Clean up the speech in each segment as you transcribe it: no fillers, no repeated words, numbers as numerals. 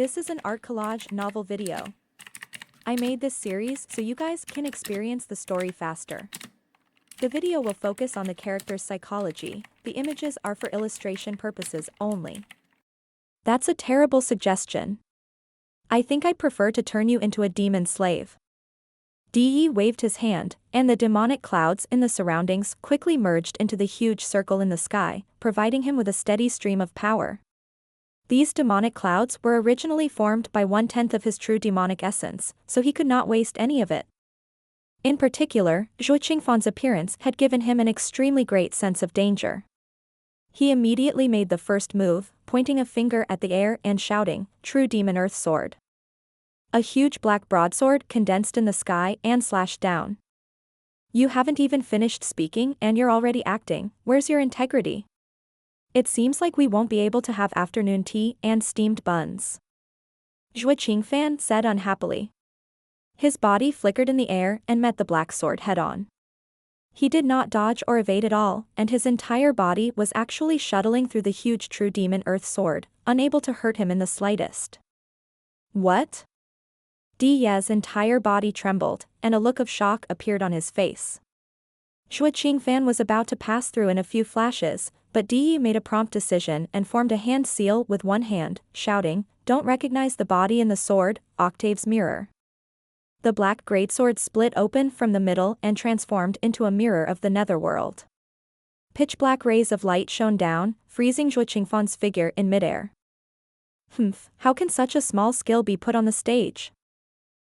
This is an art collage novel video. I made this series so you guys can experience the story faster. The video will focus on the character's psychology, the images are for illustration purposes only. That's a terrible suggestion. I think I'd prefer to turn you into a demon slave. Di waved his hand, and the demonic clouds in the surroundings quickly merged into the huge circle in the sky, providing him with a steady stream of power. These demonic clouds were originally formed by 1/10 of his true demonic essence, so he could not waste any of it. In particular, Zhuo Qingfan's appearance had given him an extremely great sense of danger. He immediately made the first move, pointing a finger at the air and shouting, "True Demon Earth Sword." A huge black broadsword condensed in the sky and slashed down. You haven't even finished speaking and you're already acting, where's your integrity? It seems like we won't be able to have afternoon tea and steamed buns. Zhuo Qingfan said unhappily. His body flickered in the air and met the black sword head-on. He did not dodge or evade at all, and his entire body was actually shuttling through the huge True Demon Earth Sword, unable to hurt him in the slightest. What? Di's entire body trembled, and a look of shock appeared on his face. Zhuo Qingfan was about to pass through in a few flashes, but Di made a prompt decision and formed a hand seal with one hand, shouting, "Don't recognize the body in the sword, Octave's mirror." The black greatsword split open from the middle and transformed into a mirror of the netherworld. Pitch-black rays of light shone down, freezing Zhuo Qingfan's figure in midair. How can such a small skill be put on the stage?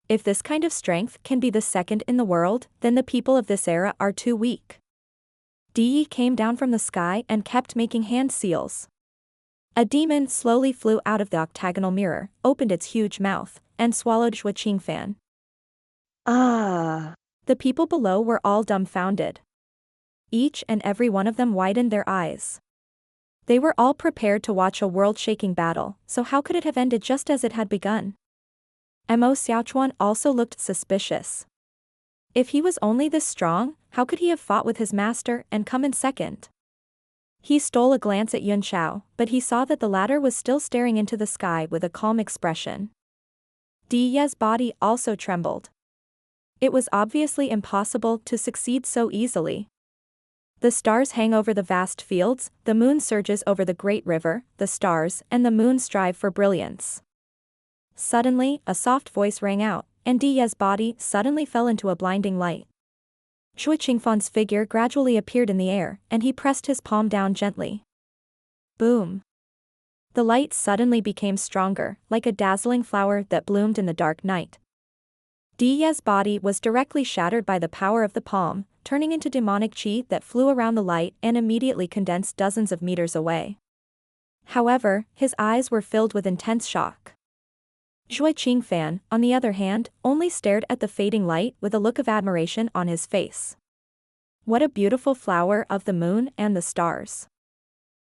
If this kind of strength can be the second in the world, then the people of this era are too weak. Di came down from the sky and kept making hand seals. A demon slowly flew out of the octagonal mirror, opened its huge mouth, and swallowed Zhuo Qingfan. Ah! The people below were all dumbfounded. Each and every one of them widened their eyes. They were all prepared to watch a world-shaking battle, so how could it have ended just as it had begun? Mo Xiaochuan also looked suspicious. If he was only this strong, how could he have fought with his master and come in second? He stole a glance at Yunxiao, but he saw that the latter was still staring into the sky with a calm expression. Di's body also trembled. It was obviously impossible to succeed so easily. The stars hang over the vast fields, the moon surges over the great river, the stars and the moon strive for brilliance. Suddenly, a soft voice rang out, and Di's body suddenly fell into a blinding light. Zhuo Qingfan's figure gradually appeared in the air, and he pressed his palm down gently. Boom! The light suddenly became stronger, like a dazzling flower that bloomed in the dark night. Di's body was directly shattered by the power of the palm, turning into demonic qi that flew around the light and immediately condensed dozens of meters away. However, his eyes were filled with intense shock. Zhuo Qingfan, on the other hand, only stared at the fading light with a look of admiration on his face. What a beautiful flower of the moon and the stars.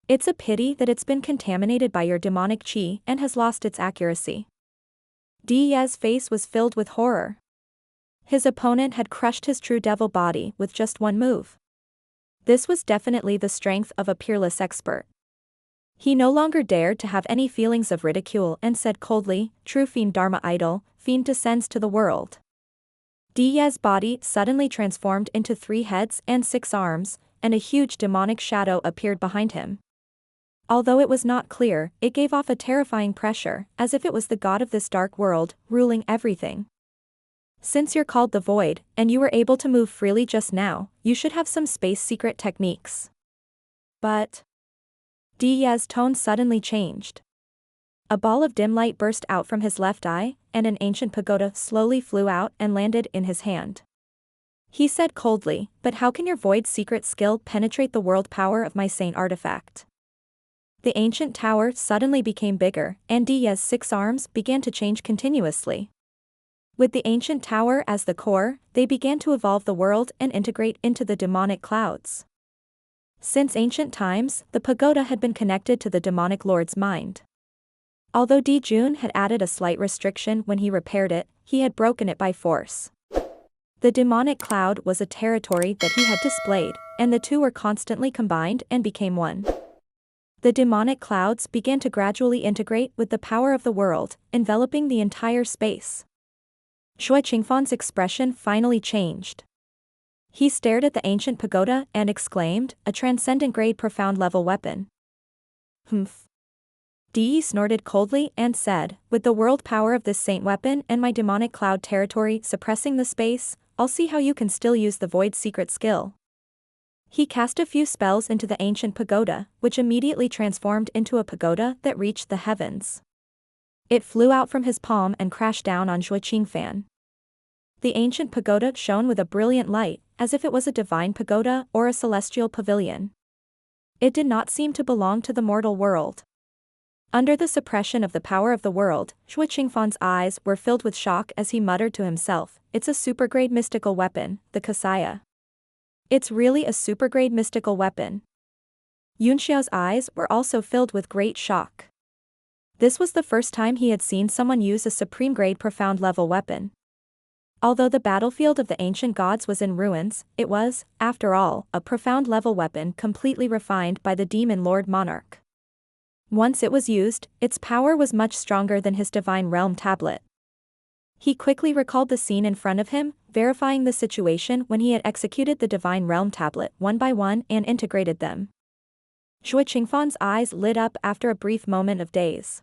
It's a pity that it's been contaminated by your demonic qi and has lost its accuracy. Di's face was filled with horror. His opponent had crushed his true devil body with just one move. This was definitely the strength of a peerless expert. He no longer dared to have any feelings of ridicule and said coldly, "True fiend Dharma idol, fiend descends to the world." Di's body suddenly transformed into 3 heads and 6 arms, and a huge demonic shadow appeared behind him. Although it was not clear, it gave off a terrifying pressure, as if it was the god of this dark world, ruling everything. Since you're called the Void, and you were able to move freely just now, you should have some space secret techniques. But Di's tone suddenly changed. A ball of dim light burst out from his left eye, and an ancient pagoda slowly flew out and landed in his hand. He said coldly, "But how can your void secret skill penetrate the world power of my saint artifact?" The ancient tower suddenly became bigger, and Di's 6 arms began to change continuously. With the ancient tower as the core, they began to evolve the world and integrate into the demonic clouds. Since ancient times, the pagoda had been connected to the demonic lord's mind. Although Di Jun had added a slight restriction when he repaired it, he had broken it by force. The demonic cloud was a territory that he had displayed, and the two were constantly combined and became one. The demonic clouds began to gradually integrate with the power of the world, enveloping the entire space. Shui Qingfan's expression finally changed. He stared at the ancient pagoda and exclaimed, "A transcendent grade profound level weapon." Humph. Di snorted coldly and said, "With the world power of this saint weapon and my demonic cloud territory suppressing the space, I'll see how you can still use the void's secret skill." He cast a few spells into the ancient pagoda, which immediately transformed into a pagoda that reached the heavens. It flew out from his palm and crashed down on Shui Qingfan. The ancient pagoda shone with a brilliant light, as if it was a divine pagoda or a celestial pavilion. It did not seem to belong to the mortal world. Under the suppression of the power of the world, Shui Qingfan's eyes were filled with shock as he muttered to himself, "It's a super-grade mystical weapon, the Kasaya. It's really a super-grade mystical weapon." Yunxiao's eyes were also filled with great shock. This was the first time he had seen someone use a supreme-grade profound-level weapon. Although the battlefield of the ancient gods was in ruins, it was, after all, a profound-level weapon completely refined by the demon lord monarch. Once it was used, its power was much stronger than his divine realm tablet. He quickly recalled the scene in front of him, verifying the situation when he had executed the divine realm tablet one by one and integrated them. Shui Qingfan's eyes lit up after a brief moment of daze.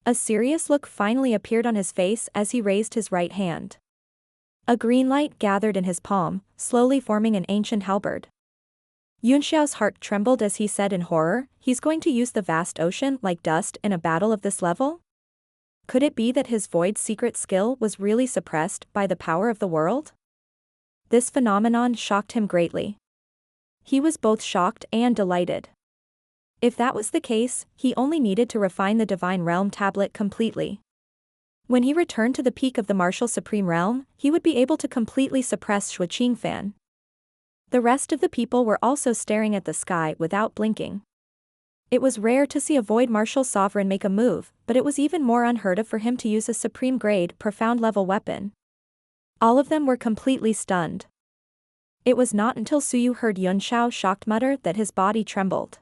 A serious look finally appeared on his face as he raised his right hand. A green light gathered in his palm, slowly forming an ancient halberd. Yunxiao's heart trembled as he said in horror, "He's going to use the vast ocean like dust in a battle of this level?" Could it be that his void's secret skill was really suppressed by the power of the world? This phenomenon shocked him greatly. He was both shocked and delighted. If that was the case, he only needed to refine the divine realm tablet completely. When he returned to the peak of the martial supreme realm, he would be able to completely suppress Shui Qingfan. The rest of the people were also staring at the sky without blinking. It was rare to see a void martial sovereign make a move, but it was even more unheard of for him to use a supreme-grade, profound-level weapon. All of them were completely stunned. It was not until Suyu heard Yunxiao shocked mutter that his body trembled.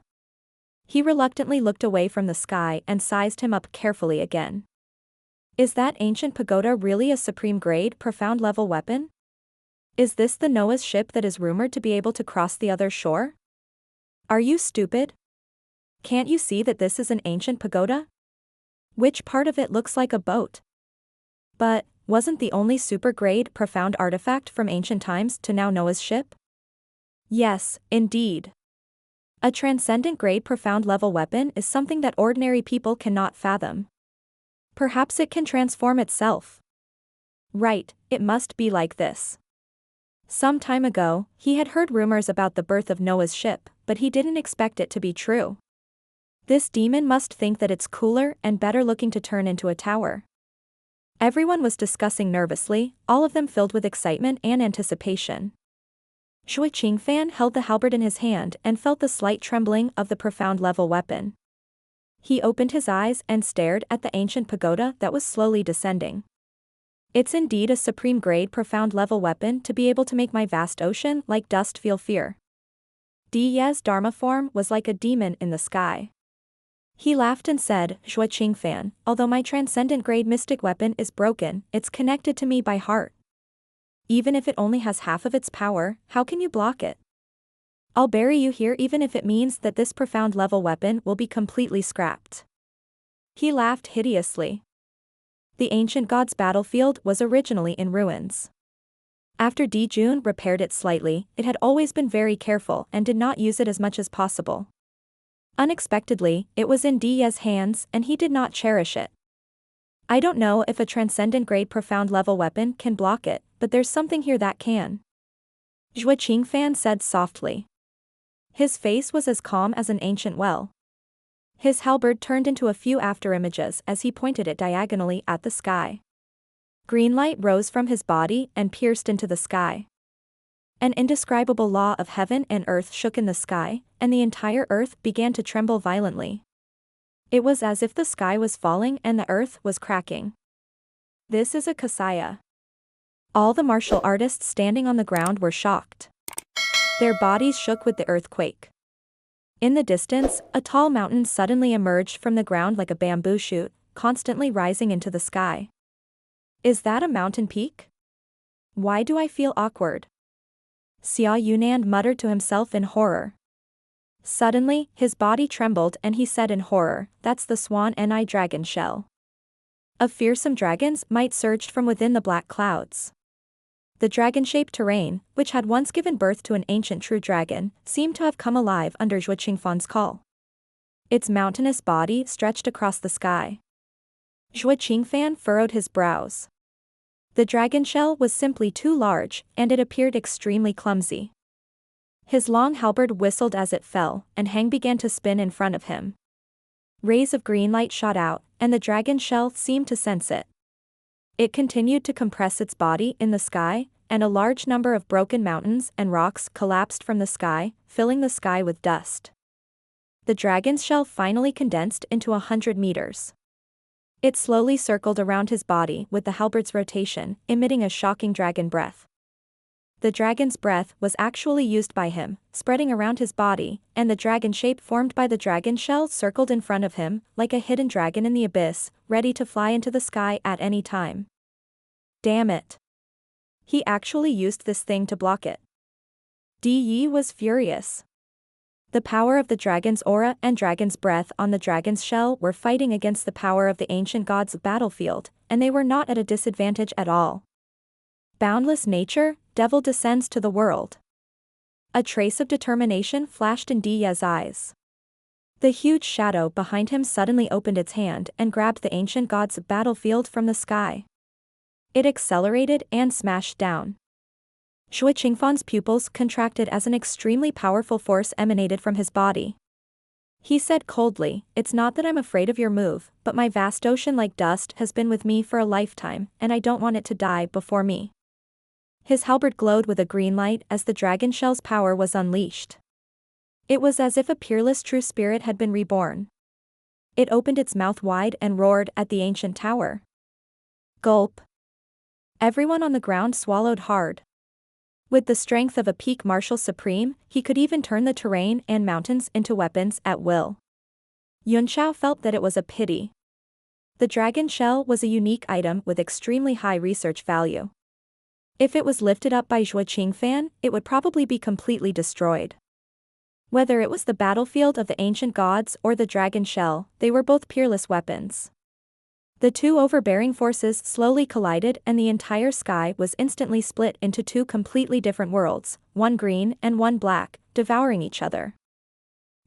He reluctantly looked away from the sky and sized him up carefully again. Is that ancient pagoda really a supreme-grade, profound-level weapon? Is this the Noah's ship that is rumored to be able to cross the other shore? Are you stupid? Can't you see that this is an ancient pagoda? Which part of it looks like a boat? But, wasn't the only super-grade, profound artifact from ancient times to now Noah's ship? Yes, indeed. A transcendent-grade profound-level weapon is something that ordinary people cannot fathom. Perhaps it can transform itself. Right, it must be like this. Some time ago, he had heard rumors about the birth of Noah's ship, but he didn't expect it to be true. This demon must think that it's cooler and better looking to turn into a tower. Everyone was discussing nervously, all of them filled with excitement and anticipation. Shui Qingfan held the halberd in his hand and felt the slight trembling of the profound-level weapon. He opened his eyes and stared at the ancient pagoda that was slowly descending. It's indeed a supreme-grade profound-level weapon to be able to make my vast ocean like dust feel fear. Di's Dharma form was like a demon in the sky. He laughed and said, "Shui Qingfan, although my transcendent-grade mystic weapon is broken, it's connected to me by heart. Even if it only has half of its power, how can you block it? I'll bury you here even if it means that this profound-level weapon will be completely scrapped." He laughed hideously. The ancient god's battlefield was originally in ruins. After Di Jun repaired it slightly, it had always been very careful and did not use it as much as possible. Unexpectedly, it was in Di's hands and he did not cherish it. "I don't know if a transcendent-grade profound-level weapon can block it, but there's something here that can," Shui Qingfan said softly. His face was as calm as an ancient well. His halberd turned into a few afterimages as he pointed it diagonally at the sky. Green light rose from his body and pierced into the sky. An indescribable law of heaven and earth shook in the sky, and the entire earth began to tremble violently. It was as if the sky was falling and the earth was cracking. This is a Kasaya. All the martial artists standing on the ground were shocked. Their bodies shook with the earthquake. In the distance, a tall mountain suddenly emerged from the ground like a bamboo shoot, constantly rising into the sky. Is that a mountain peak? Why do I feel awkward? Xia Yunand muttered to himself in horror. Suddenly, his body trembled and he said in horror, "That's the Swan Ni dragon shell." A fearsome dragon's might surged from within the black clouds. The dragon-shaped terrain, which had once given birth to an ancient true dragon, seemed to have come alive under Zhuo Qingfan's call. Its mountainous body stretched across the sky. Zhuo Qingfan furrowed his brows. The dragon shell was simply too large, and it appeared extremely clumsy. His long halberd whistled as it fell, and Hang began to spin in front of him. Rays of green light shot out, and the dragon shell seemed to sense it. It continued to compress its body in the sky, and a large number of broken mountains and rocks collapsed from the sky, filling the sky with dust. The dragon's shell finally condensed into 100 meters. It slowly circled around his body with the halberd's rotation, emitting a shocking dragon breath. The dragon's breath was actually used by him, spreading around his body, and the dragon shape formed by the dragon shell circled in front of him, like a hidden dragon in the abyss, ready to fly into the sky at any time. Damn it. He actually used this thing to block it. Di Yi was furious. The power of the dragon's aura and dragon's breath on the dragon's shell were fighting against the power of the ancient god's battlefield, and they were not at a disadvantage at all. Boundless nature, devil descends to the world. A trace of determination flashed in Di Ye's eyes. The huge shadow behind him suddenly opened its hand and grabbed the ancient god's battlefield from the sky. It accelerated and smashed down. Zhuo Qingfan's pupils contracted as an extremely powerful force emanated from his body. He said coldly, "It's not that I'm afraid of your move, but my vast ocean-like dust has been with me for a lifetime, and I don't want it to die before me." His halberd glowed with a green light as the dragon shell's power was unleashed. It was as if a peerless true spirit had been reborn. It opened its mouth wide and roared at the ancient tower. Gulp. Everyone on the ground swallowed hard. With the strength of a peak martial supreme, he could even turn the terrain and mountains into weapons at will. Yunxiao felt that it was a pity. The dragon shell was a unique item with extremely high research value. If it was lifted up by Zhuo Qingfan, it would probably be completely destroyed. Whether it was the battlefield of the ancient gods or the dragon shell, they were both peerless weapons. The two overbearing forces slowly collided and the entire sky was instantly split into two completely different worlds, one green and one black, devouring each other.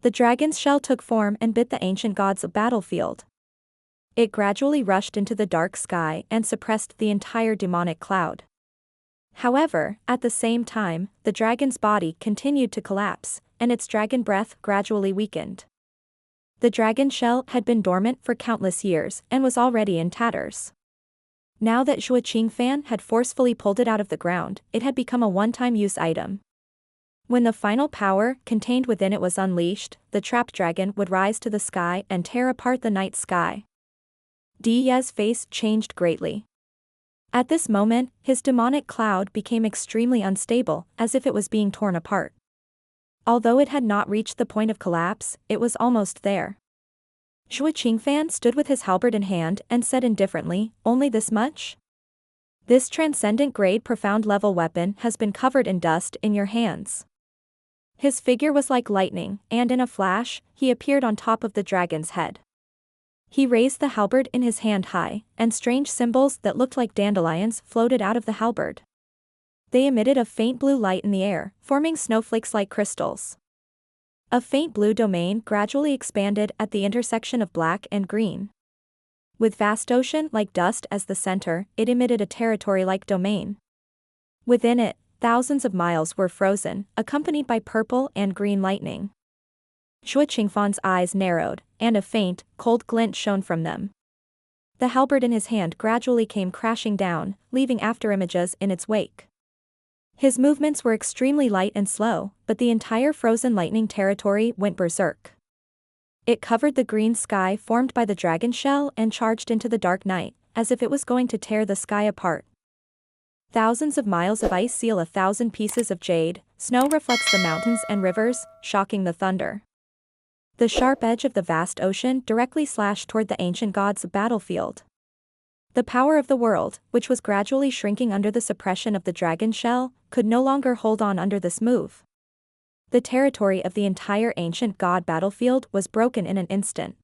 The dragon's shell took form and bit the ancient god's battlefield. It gradually rushed into the dark sky and suppressed the entire demonic cloud. However, at the same time, the dragon's body continued to collapse, and its dragon breath gradually weakened. The dragon shell had been dormant for countless years and was already in tatters. Now that Zhuo Qingfan had forcefully pulled it out of the ground, it had become a one-time use item. When the final power contained within it was unleashed, the trapped dragon would rise to the sky and tear apart the night sky. Di Ye's face changed greatly. At this moment, his demonic cloud became extremely unstable, as if it was being torn apart. Although it had not reached the point of collapse, it was almost there. Zhuo Qingfan stood with his halberd in hand and said indifferently, "Only this much? This transcendent grade profound level weapon has been covered in dust in your hands." His figure was like lightning, and in a flash, he appeared on top of the dragon's head. He raised the halberd in his hand high, and strange symbols that looked like dandelions floated out of the halberd. They emitted a faint blue light in the air, forming snowflakes like crystals. A faint blue domain gradually expanded at the intersection of black and green. With vast ocean like dust as the center, it emitted a territory-like domain. Within it, thousands of miles were frozen, accompanied by purple and green lightning. Zhuo Qingfan's eyes narrowed, and a faint, cold glint shone from them. The halberd in his hand gradually came crashing down, leaving afterimages in its wake. His movements were extremely light and slow, but the entire frozen lightning territory went berserk. It covered the green sky formed by the dragon shell and charged into the dark night, as if it was going to tear the sky apart. Thousands of miles of ice seal 1,000 pieces of jade, snow reflects the mountains and rivers, shocking the thunder. The sharp edge of the vast ocean directly slashed toward the ancient god's battlefield. The power of the world, which was gradually shrinking under the suppression of the dragon shell, could no longer hold on under this move. The territory of the entire ancient god battlefield was broken in an instant.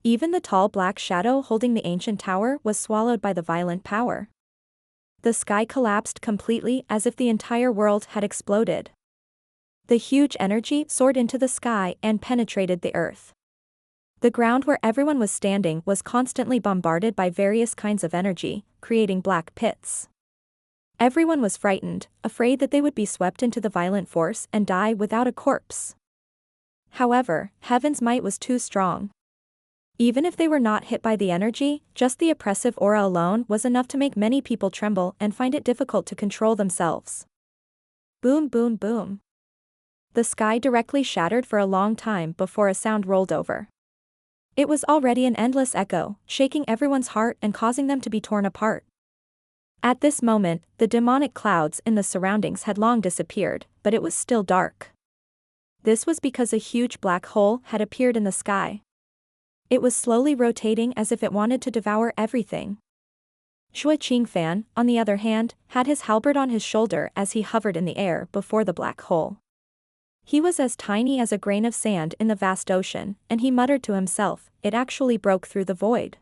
Even the tall black shadow holding the ancient tower was swallowed by the violent power. The sky collapsed completely as if the entire world had exploded. The huge energy soared into the sky and penetrated the earth. The ground where everyone was standing was constantly bombarded by various kinds of energy, creating black pits. Everyone was frightened, afraid that they would be swept into the violent force and die without a corpse. However, heaven's might was too strong. Even if they were not hit by the energy, just the oppressive aura alone was enough to make many people tremble and find it difficult to control themselves. Boom, boom, boom. The sky directly shattered for a long time before a sound rolled over. It was already an endless echo, shaking everyone's heart and causing them to be torn apart. At this moment, the demonic clouds in the surroundings had long disappeared, but it was still dark. This was because a huge black hole had appeared in the sky. It was slowly rotating as if it wanted to devour everything. Shui Qingfan, on the other hand, had his halberd on his shoulder as he hovered in the air before the black hole. He was as tiny as a grain of sand in the vast ocean, and he muttered to himself, "It actually broke through the void.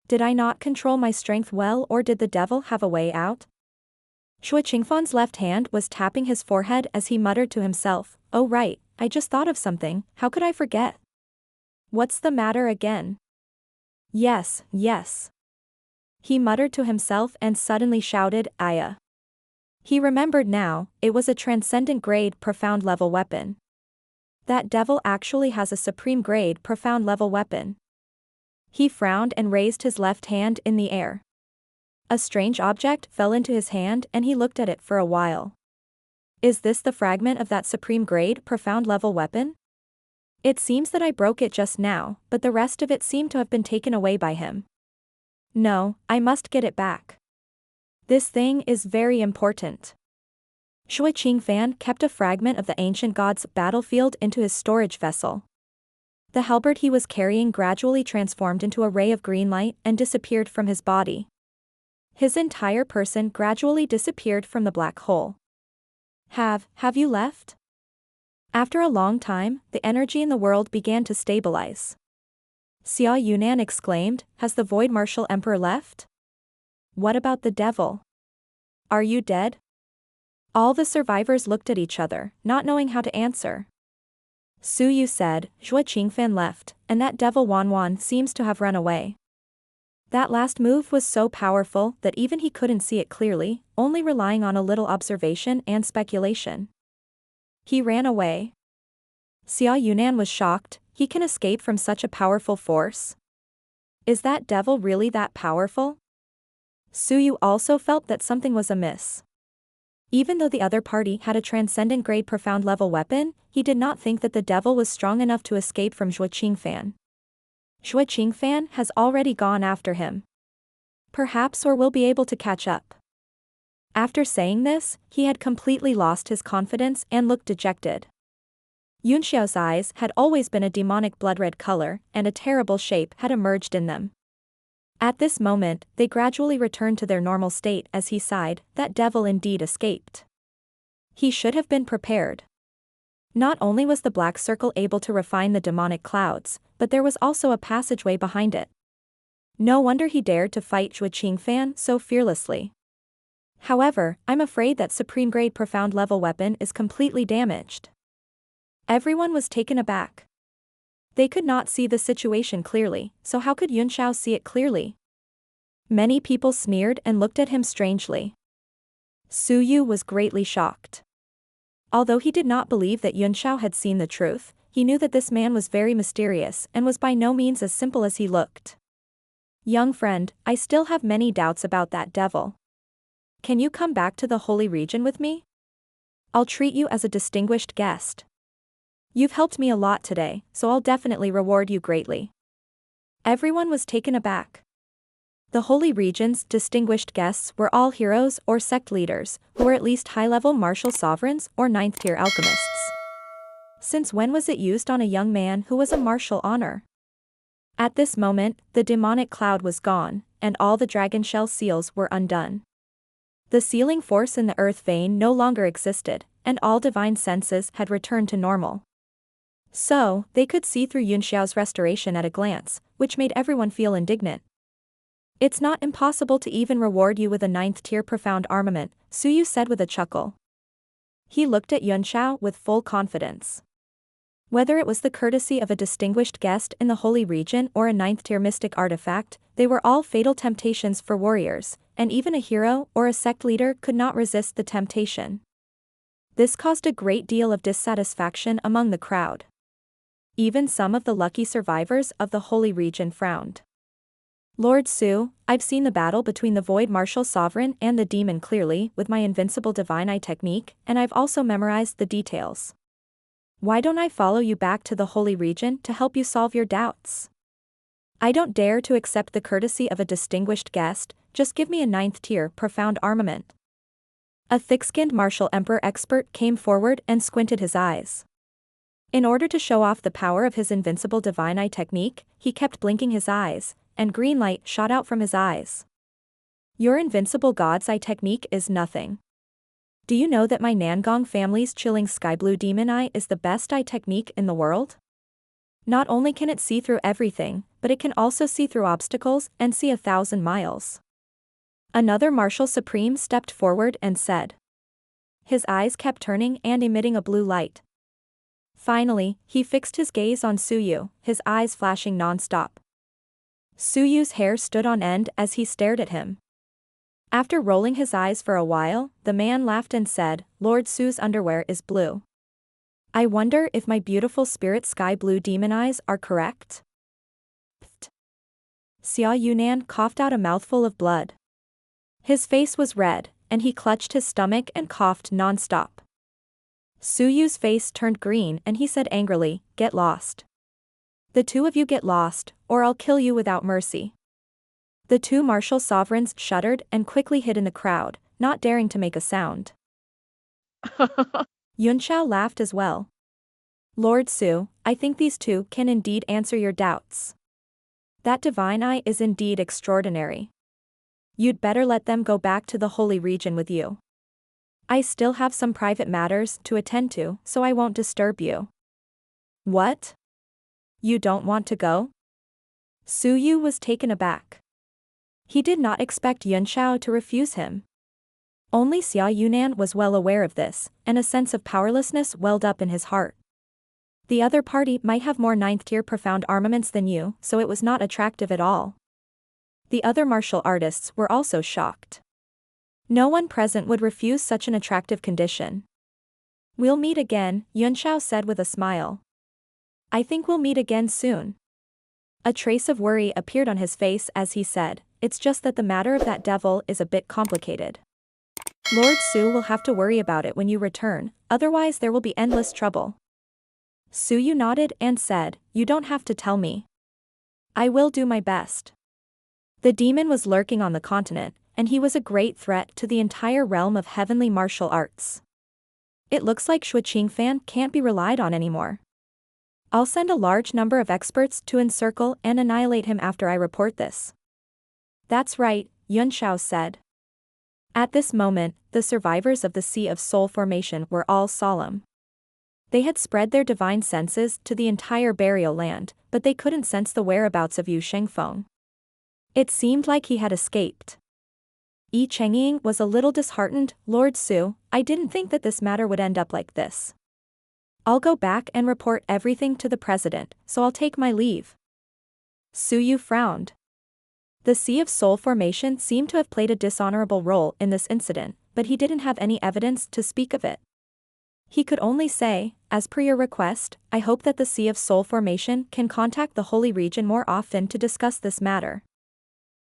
Did I not control my strength well, or did the devil have a way out?" Shui Qingfan's left hand was tapping his forehead as he muttered to himself, "Oh right, I just thought of something, how could I forget? What's the matter again? Yes, yes." He muttered to himself and suddenly shouted, "Aya." He remembered now, it was a transcendent grade profound level weapon. That devil actually has a supreme grade profound level weapon. He frowned and raised his left hand in the air. A strange object fell into his hand and he looked at it for a while. Is this the fragment of that supreme grade profound level weapon? It seems that I broke it just now, but the rest of it seemed to have been taken away by him. No, I must get it back. This thing is very important. Shui Qingfan kept a fragment of the ancient god's battlefield into his storage vessel. The halberd he was carrying gradually transformed into a ray of green light and disappeared from his body. His entire person gradually disappeared from the black hole. Have you left? After a long time, the energy in the world began to stabilize. Xia Yunan exclaimed, "Has the Void Martial Emperor left? What about the devil? Are you dead?" All the survivors looked at each other, not knowing how to answer. Su Yu said, "Shui Qingfan left, and that devil Wanwan seems to have run away. That last move was so powerful that even he couldn't see it clearly, only relying on a little observation and speculation. He ran away." Xia Yunan was shocked. He can escape from such a powerful force? Is that devil really that powerful? Su Yu also felt that something was amiss. Even though the other party had a transcendent grade profound level weapon, he did not think that the devil was strong enough to escape from Shui Qingfan. Shui Qingfan has already gone after him. Perhaps or will be able to catch up. After saying this, he had completely lost his confidence and looked dejected. Yunxiao's eyes had always been a demonic blood-red color, and a terrible shape had emerged in them. At this moment, they gradually returned to their normal state as he sighed, "That devil indeed escaped. He should have been prepared." Not only was the black circle able to refine the demonic clouds, but there was also a passageway behind it. No wonder he dared to fight Shui Qingfan so fearlessly. However, I'm afraid that supreme grade profound level weapon is completely damaged. Everyone was taken aback. They could not see the situation clearly, so how could Yunxiao see it clearly? Many people sneered and looked at him strangely. Su Yu was greatly shocked. Although he did not believe that Yunxiao had seen the truth, he knew that this man was very mysterious and was by no means as simple as he looked. "Young friend, I still have many doubts about that devil. Can you come back to the holy region with me? I'll treat you as a distinguished guest. You've helped me a lot today, so I'll definitely reward you greatly." Everyone was taken aback. The holy region's distinguished guests were all heroes or sect leaders, who were at least high-level martial sovereigns or ninth-tier alchemists. Since when was it used on a young man who was a martial honor? At this moment, the demonic cloud was gone, and all the dragon shell seals were undone. The sealing force in the earth vein no longer existed, and all divine senses had returned to normal. So, they could see through Yunxiao's restoration at a glance, which made everyone feel indignant. It's not impossible to even reward you with a 9th-tier profound armament, Suyu said with a chuckle. He looked at Yunxiao with full confidence. Whether it was the courtesy of a distinguished guest in the holy region or a 9th-tier mystic artifact, they were all fatal temptations for warriors, and even a hero or a sect leader could not resist the temptation. This caused a great deal of dissatisfaction among the crowd. Even some of the lucky survivors of the holy region frowned. Lord Su, I've seen the battle between the Void Martial Sovereign and the demon clearly with my invincible divine eye technique, and I've also memorized the details. Why don't I follow you back to the holy region to help you solve your doubts? I don't dare to accept the courtesy of a distinguished guest, just give me a 9th-tier profound armament. A thick-skinned martial emperor expert came forward and squinted his eyes. In order to show off the power of his invincible divine eye technique, he kept blinking his eyes, and green light shot out from his eyes. Your invincible god's eye technique is nothing. Do you know that my Nangong family's chilling sky blue demon eye is the best eye technique in the world? Not only can it see through everything, but it can also see through obstacles and see 1,000 miles. Another martial supreme stepped forward and said. His eyes kept turning and emitting a blue light. Finally, he fixed his gaze on Suyu, his eyes flashing non-stop. Suyu's hair stood on end as he stared at him. After rolling his eyes for a while, the man laughed and said, Lord Su's underwear is blue. I wonder if my beautiful spirit sky blue demon eyes are correct? Pfft. Xia Yunan coughed out a mouthful of blood. His face was red, and he clutched his stomach and coughed non-stop. Suyu's face turned green and he said angrily, Get lost. The two of you get lost, or I'll kill you without mercy. The two martial sovereigns shuddered and quickly hid in the crowd, not daring to make a sound. Yunxiao laughed as well. Lord Su, I think these two can indeed answer your doubts. That divine eye is indeed extraordinary. You'd better let them go back to the holy region with you. I still have some private matters to attend to, so I won't disturb you. What? You don't want to go? Suyu was taken aback. He did not expect Yunxiao to refuse him. Only Xia Yunan was well aware of this, and a sense of powerlessness welled up in his heart. The other party might have more 9th-tier profound armaments than you, so it was not attractive at all. The other martial artists were also shocked. No one present would refuse such an attractive condition. We'll meet again, Yunxiao said with a smile. I think we'll meet again soon. A trace of worry appeared on his face as he said, It's just that the matter of that devil is a bit complicated. Lord Su will have to worry about it when you return, otherwise there will be endless trouble. Suyu nodded and said, You don't have to tell me. I will do my best. The demon was lurking on the continent, and he was a great threat to the entire realm of heavenly martial arts. It looks like Shui Qingfan can't be relied on anymore. I'll send a large number of experts to encircle and annihilate him after I report this. That's right, Yunxiao said. At this moment, the survivors of the Sea of Soul formation were all solemn. They had spread their divine senses to the entire burial land, but they couldn't sense the whereabouts of Yu Shengfeng. It seemed like he had escaped. Yi Chengying was a little disheartened. Lord Su, I didn't think that this matter would end up like this. I'll go back and report everything to the president, so I'll take my leave. Suyu frowned. The Sea of Soul formation seemed to have played a dishonorable role in this incident, but he didn't have any evidence to speak of it. He could only say, as per your request, I hope that the Sea of Soul formation can contact the Holy Region more often to discuss this matter.